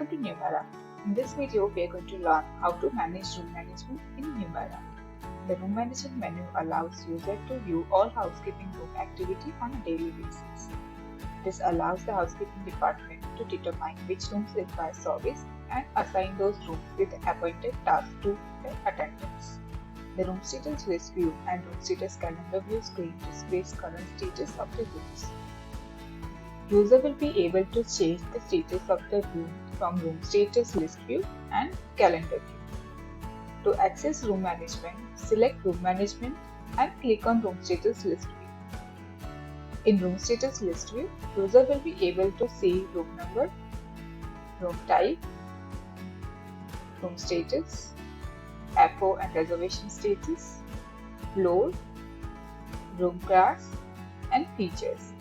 Welcome to Numerah. In this video, we are going to learn how to manage room management in Numerah. The room management menu allows user to view all housekeeping room activity on a daily basis. This allows the housekeeping department to determine which rooms require service and assign those rooms with appointed tasks to their attendants. The room status list view and room status calendar view screen displays current status of the rooms. User will be able to change the status of the room from room status list view and calendar view. To access room management, select room management and click on room status list view. In room status list view, user will be able to see room number, room type, room status, APO and reservation status, floor, room class, and features.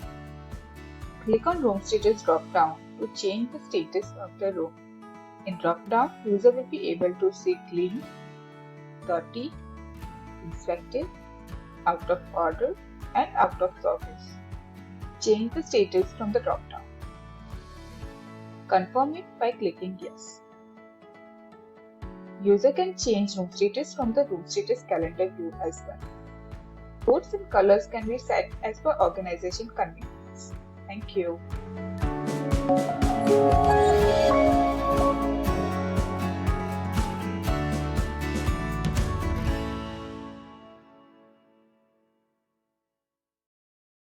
Click on Room Status drop-down to change the status of the room. In drop-down, user will be able to see clean, dirty, inspected, out of order, and out of service. Change the status from the drop-down. Confirm it by clicking Yes. User can change room status from the room status calendar view as well. Codes and colors can be set as per organization convenience. Thank you.